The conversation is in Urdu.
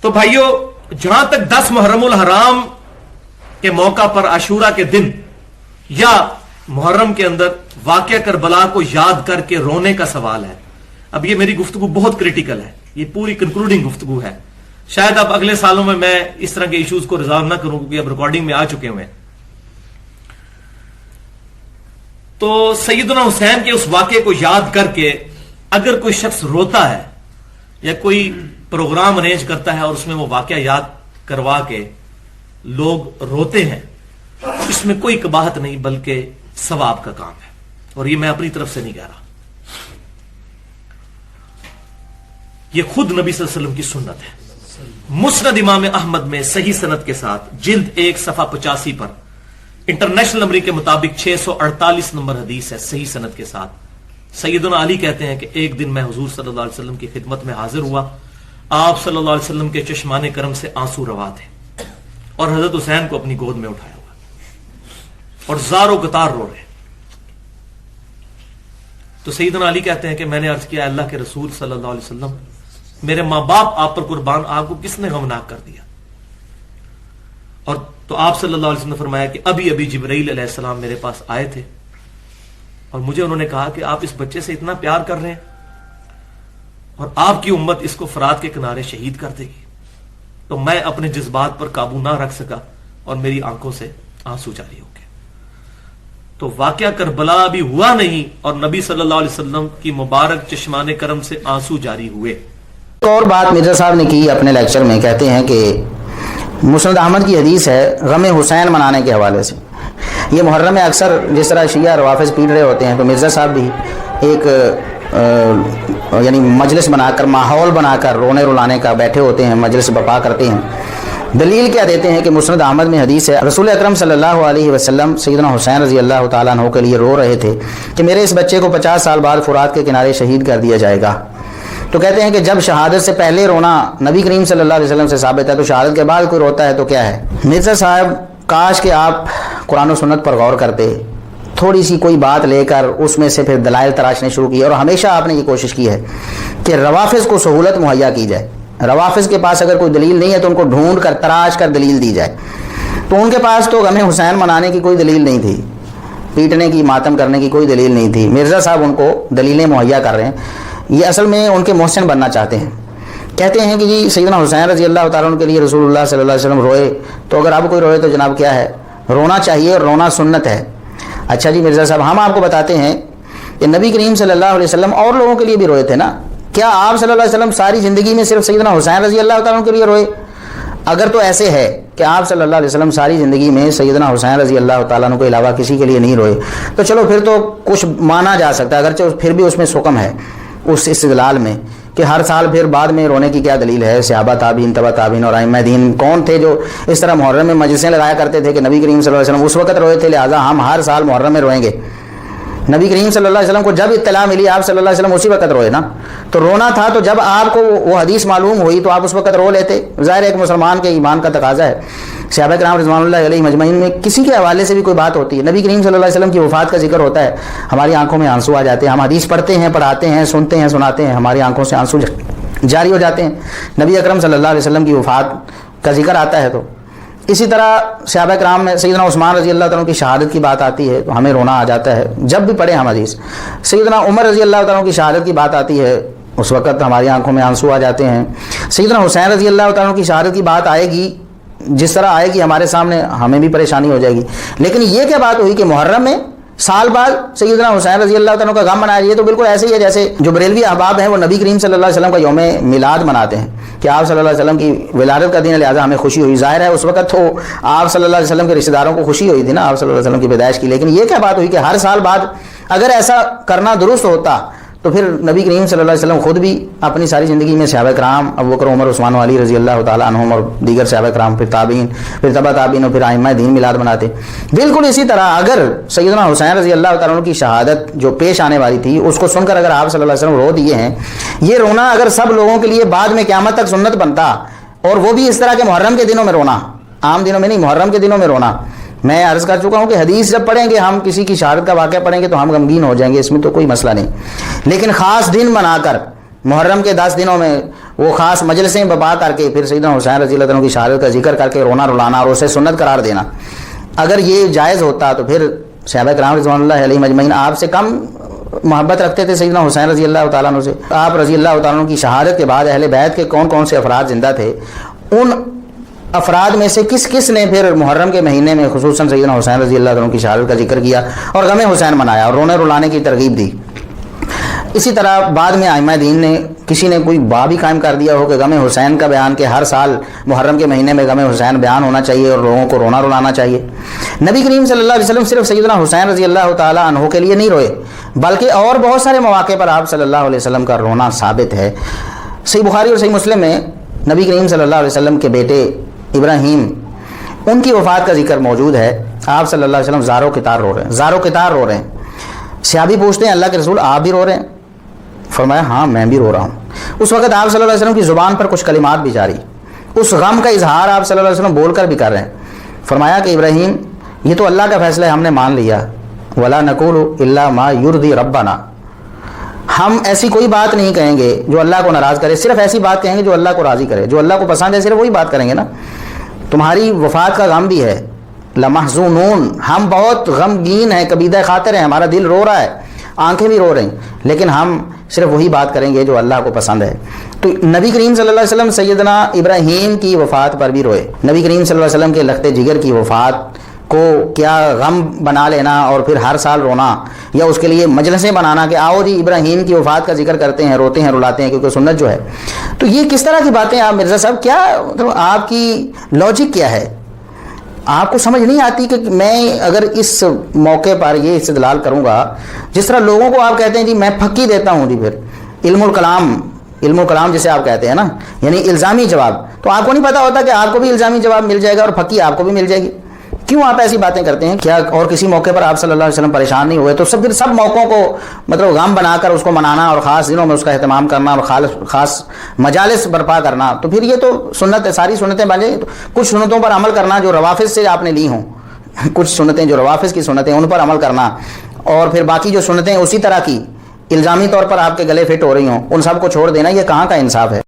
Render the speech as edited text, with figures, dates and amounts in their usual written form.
تو بھائیو، جہاں تک 10 محرم الحرام کے موقع پر عاشورہ کے دن یا محرم کے اندر واقعہ کربلا کو یاد کر کے رونے کا سوال ہے، اب یہ میری گفتگو بہت کریٹیکل ہے، یہ پوری کنکلوڈنگ گفتگو ہے. شاید اب اگلے سالوں میں اس طرح کے ایشوز کو ریزالو نہ کروں کیونکہ اب ریکارڈنگ میں آ چکے ہوئے ہیں. تو سیدنا حسین کے اس واقعے کو یاد کر کے اگر کوئی شخص روتا ہے یا کوئی پروگرام ارینج کرتا ہے اور اس میں وہ واقعہ یاد کروا کے لوگ روتے ہیں، اس میں کوئی قباحت نہیں بلکہ ثواب کا کام ہے، اور یہ میں اپنی طرف سے نہیں کہہ رہا، یہ خود نبی صلی اللہ علیہ وسلم کی سنت ہے. مسند امام احمد میں صحیح سند کے ساتھ جلد 1 صفحہ 85 پر انٹرنیشنل نمبر کے مطابق 648 نمبر حدیث ہے، صحیح سند کے ساتھ. سیدنا علی کہتے ہیں کہ ایک دن میں حضور صلی اللہ علیہ وسلم کی خدمت میں حاضر ہوا، آپ صلی اللہ علیہ وسلم کے چشمان کرم سے آنسو روا تھے اور حضرت حسین کو اپنی گود میں اٹھایا ہوا اور زاروں قطار رو رہے. تو سیدنا علی کہتے ہیں کہ میں نے عرض کیا، اللہ کے رسول صلی اللہ علیہ وسلم، میرے ماں باپ آپ پر قربان، آپ کو کس نے غمناک کر دیا؟ اور تو آپ صلی اللہ علیہ وسلم نے فرمایا کہ ابھی ابھی جبرائیل علیہ السلام میرے پاس آئے تھے اور مجھے انہوں نے کہا کہ آپ اس بچے سے اتنا پیار کر رہے ہیں اور آپ کی امت اس کو فرات کے کنارے شہید کر دے گی. تو میں اپنے جذبات پر قابو نہ رکھ سکا اور میری آنکھوں سے آنسو جاری ہو گئے. تو واقعہ کربلا ابھی ہوا نہیں اور نبی صلی اللہ علیہ وسلم کی مبارک چشمان کرم سے آنسو جاری ہوئے. ایک اور بات مرزا صاحب نے کی اپنے لیکچر میں، کہتے ہیں کہ مسند احمد کی حدیث ہے غم حسین منانے کے حوالے سے. یہ محرم میں اکثر جس طرح شیعہ روافظ پیٹ رہے ہوتے ہیں تو مرزا صاحب بھی ایک یعنی مجلس بنا کر، ماحول بنا کر رونے رلانے کا بیٹھے ہوتے ہیں، مجلس برپا کرتے ہیں. دلیل کیا دیتے ہیں کہ مسند احمد میں حدیث ہے، رسول اکرم صلی اللہ علیہ وسلم سیدنا حسین رضی اللہ تعالیٰ عنہ کے لیے رو رہے تھے کہ میرے اس بچے کو 50 سال بعد فرات کے کنارے شہید کر دیا جائے گا. تو کہتے ہیں کہ جب شہادت سے پہلے رونا نبی کریم صلی اللہ علیہ وسلم سے ثابت ہے تو شہادت کے بعد کوئی روتا ہے تو کیا ہے؟ مرزا صاحب کاش کہ آپ قرآن و سنت پر غور کرتے، تھوڑی سی کوئی بات لے کر اس میں سے پھر دلائل تراشنے شروع کیے، اور ہمیشہ آپ نے یہ کوشش کی ہے کہ روافظ کو سہولت مہیا کی جائے. روافظ کے پاس اگر کوئی دلیل نہیں ہے تو ان کو ڈھونڈ کر تراش کر دلیل دی جائے. تو ان کے پاس تو غم حسین منانے کی کوئی دلیل نہیں تھی، پیٹنے کی، ماتم کرنے کی کوئی دلیل نہیں تھی. مرزا صاحب ان کو دلیلیں مہیا کر رہے ہیں. یہ اصل میں ان کے محسن بننا چاہتے ہیں. کہتے ہیں کہ جی سیدنا حسین رضی اللہ تعالیٰ عنہ کے لیے رسول اللہ صلی اللہ علیہ وسلم روئے، تو اگر اب کوئی روئے تو جناب کیا ہے؟ رونا چاہیے اور رونا سنت ہے. اچھا جی مرزا صاحب، ہم آپ کو بتاتے ہیں کہ نبی کریم صلی اللہ علیہ وسلم اور لوگوں کے لیے بھی روئے تھے نا. کیا آپ صلی اللہ علیہ وسلم ساری زندگی میں صرف سیدنا حسین رضی اللہ تعالیٰ عنہ کے لیے روئے؟ اگر تو ایسے ہے کہ آپ صلی اللہ علیہ وسلم ساری زندگی میں سیدنا حسین رضی اللہ تعالیٰ عنہ کے علاوہ کسی کے لیے نہیں روئے تو چلو پھر تو کچھ مانا جا سکتا ہے، اگرچہ پھر بھی اس میں سکم ہے اس استدلال میں کہ ہر سال پھر بعد میں رونے کی کیا دلیل ہے؟ صحابہ تابعین، تبع تابعین اور ائمہ دین کون تھے جو اس طرح محرم میں مجلسیں لگایا کرتے تھے کہ نبی کریم صلی اللہ علیہ وسلم اس وقت روئے تھے لہٰذا ہم ہر سال محرم میں روئیں گے؟ نبی کریم صلی اللہ علیہ وسلم کو جب اطلاع ملی آپ صلی اللہ علیہ وسلم اسی وقت روئے نا. تو رونا تھا تو جب آپ کو وہ حدیث معلوم ہوئی تو آپ اس وقت رو لیتے. ظاہر ایک مسلمان کے ایمان کا تقاضا ہے. صحابہ کرام رضوان اللہ علیہ مجمعین میں کسی کے حوالے سے بھی کوئی بات ہوتی ہے، نبی کریم صلی اللہ علیہ وسلم کی وفات کا ذکر ہوتا ہے، ہماری آنکھوں میں آنسو آ جاتے ہیں. ہم حدیث پڑھتے ہیں، پڑھاتے ہیں، سنتے ہیں، سناتے ہیں، ہماری آنکھوں سے آنسو جاری ہو جاتے ہیں. نبی اکرم صلی اللہ علیہ وسلم کی وفات کا ذکر آتا ہے تو اسی طرح صحابہ کرام میں سیدنا عثمان رضی اللہ تعالیٰ کی شہادت کی بات آتی ہے تو ہمیں رونا آ جاتا ہے جب بھی پڑھے ہم حدیث. سیدنا عمر رضی اللہ تعالیٰ کی شہادت کی بات آتی ہے اس وقت ہماری آنکھوں میں آنسو آ جاتے ہیں. سیدنا حسین رضی اللہ تعالیٰ کی شہادت کی بات آئے گی، جس طرح آئے گی ہمارے سامنے ہمیں بھی پریشانی ہو جائے گی. لیکن یہ کیا بات ہوئی کہ محرم میں سال بعد سیدنا حسین رضی اللہ تعالیٰ کا غم منایا جائے؟ تو بالکل ایسے ہی ہے جیسے جو بریلوی احباب ہیں وہ نبی کریم صلی اللہ علیہ وسلم کا یوم میلاد مناتے ہیں کہ آپ صلی اللہ علیہ وسلم کی ولادت کا دن ہے لہٰذا ہمیں خوشی ہوئی. ظاہر ہے اس وقت تو آپ صلی اللہ علیہ وسلم کے رشتہ داروں کو خوشی ہوئی تھی نا آپ صلی اللہ علیہ وسلم کی پیدائش کی. لیکن یہ کیا بات ہوئی کہ ہر سال بعد اگر ایسا کرنا درست ہوتا تو پھر نبی کریم صلی اللہ علیہ وسلم خود بھی اپنی ساری زندگی میں صحابہ کرام ابو بکر عمر عثمان و علی رضی اللہ تعالیٰ عنہم اور دیگر صحابہ کرام، پھر تابعین، پھر تبع تابعین اور پھر ائمہ دین میلاد مناتے. بالکل اسی طرح اگر سیدنا حسین رضی اللہ تعالیٰ عنہ کی شہادت جو پیش آنے والی تھی اس کو سن کر اگر آپ صلی اللہ علیہ وسلم رو دیے ہیں، یہ رونا اگر سب لوگوں کے لیے بعد میں قیامت تک سنت بنتا اور وہ بھی اس طرح کے محرم کے دنوں میں رونا، عام دنوں میں نہیں محرم کے دنوں میں رونا. میں عرض کر چکا ہوں کہ حدیث جب پڑھیں گے ہم کسی کی شہادت کا واقعہ پڑھیں گے تو ہم غمگین ہو جائیں گے، اس میں تو کوئی مسئلہ نہیں. لیکن خاص دن بنا کر محرم کے 10 دنوں میں وہ خاص مجلسیں بپا کر کے پھر سیدنا حسین رضی اللہ عنہ کی شہادت کا ذکر کر کے رونا رلانا اور اسے سنت قرار دینا، اگر یہ جائز ہوتا تو پھر صحابہ کرام رضوان اللہ علیہم اجمعین آپ سے کم محبت رکھتے تھے سیدنا حسین رضی اللہ تعالیٰ عنہ سے؟ آپ رضی اللہ تعالیٰ عنہ کی شہادت کے بعد اہل بیت کے کون کون سے افراد زندہ تھے؟ ان افراد میں سے کس کس نے پھر محرم کے مہینے میں خصوصاً سیدنا حسین رضی اللہ عنہ کی شہادت کا ذکر کیا اور غم حسین منایا اور رونے رلانے کی ترغیب دی؟ اسی طرح بعد میں ائمہ دین نے کسی نے کوئی باب ہی قائم کر دیا ہو کہ غم حسین کا بیان، کہ ہر سال محرم کے مہینے میں غم حسین بیان ہونا چاہیے اور لوگوں کو رونا رلانا چاہیے۔ نبی کریم صلی اللہ علیہ وسلم صرف سیدنا حسین رضی اللہ تعالیٰ عنہ کے لیے نہیں روئے، بلکہ اور بہت سارے مواقع پر آپ صلی اللہ علیہ وسلم کا رونا ثابت ہے۔ صحیح بخاری اور صحیح مسلم میں نبی کریم صلی اللہ علیہ وسلم کے بیٹے ابراہیم، ان کی وفات کا ذکر موجود ہے۔ آپ صلی اللہ علیہ وسلم زارو کتار رو رہے ہیں، زارو کتار رو رہے ہیں۔ صحابی پوچھتے ہیں اللہ کے رسول آپ بھی رو رہے ہیں؟ فرمایا ہاں میں بھی رو رہا ہوں۔ اس وقت آپ صلی اللہ علیہ وسلم کی زبان پر کچھ کلمات بھی جاری، اس غم کا اظہار آپ صلی اللہ علیہ وسلم بول کر بھی کر رہے ہیں۔ فرمایا کہ ابراہیم یہ تو اللہ کا فیصلہ ہے، ہم نے مان لیا، ولا نقول الا ما یرضی ربنا، ہم ایسی کوئی بات نہیں کہیں گے جو اللہ کو ناراض کرے، صرف ایسی بات کہیں گے جو اللہ کو راضی کرے، جو اللہ کو پسند ہے صرف وہی بات کریں گے نا۔ تمہاری وفات کا غم بھی ہے، لمحزونون، ہم بہت غمگین ہیں، کبیدہ خاطر ہیں، ہمارا دل رو رہا ہے، آنکھیں بھی رو رہی ہیں، لیکن ہم صرف وہی بات کریں گے جو اللہ کو پسند ہے۔ تو نبی کریم صلی اللہ علیہ وسلم سیدنا ابراہیم کی وفات پر بھی روئے۔ نبی کریم صلی اللہ علیہ وسلم کے لخت جگر کی وفات کو کیا غم بنا لینا اور پھر ہر سال رونا، یا اس کے لیے مجلسیں بنانا کہ آؤ جی ابراہیم کی وفات کا ذکر کرتے ہیں، روتے ہیں رلاتے ہیں کیونکہ سنت جو ہے۔ تو یہ کس طرح کی باتیں آپ مرزا صاحب، کیا آپ کی لاجک کیا ہے؟ آپ کو سمجھ نہیں آتی کہ میں اگر اس موقع پر یہ استدلال کروں گا، جس طرح لوگوں کو آپ کہتے ہیں جی میں پھکی دیتا ہوں جی، پھر علم الکلام جسے آپ کہتے ہیں نا، یعنی الزامی جواب، تو آپ کو نہیں پتا ہوتا کہ آپ کو بھی الزامی جواب مل جائے گا اور پھکی آپ کو بھی مل جائے گی؟ کیوں آپ ایسی باتیں کرتے ہیں؟ کیا اور کسی موقع پر آپ صلی اللہ علیہ وسلم پریشان نہیں ہوئے؟ تو سب موقعوں کو مطلب غم بنا کر اس کو منانا اور خاص دنوں میں اس کا اہتمام کرنا اور خاص مجالس برپا کرنا، تو پھر یہ تو سنت ہے، ساری سنتیں بنے۔ کچھ سنتوں پر عمل کرنا جو روافظ سے آپ نے لی ہوں، کچھ سنتیں جو روافظ کی سنتیں ان پر عمل کرنا، اور پھر باقی جو سنتیں اسی طرح کی الزامی طور پر آپ کے گلے فٹ ہو رہی ہوں ان سب کو چھوڑ دینا، یہ کہاں کا انصاف ہے؟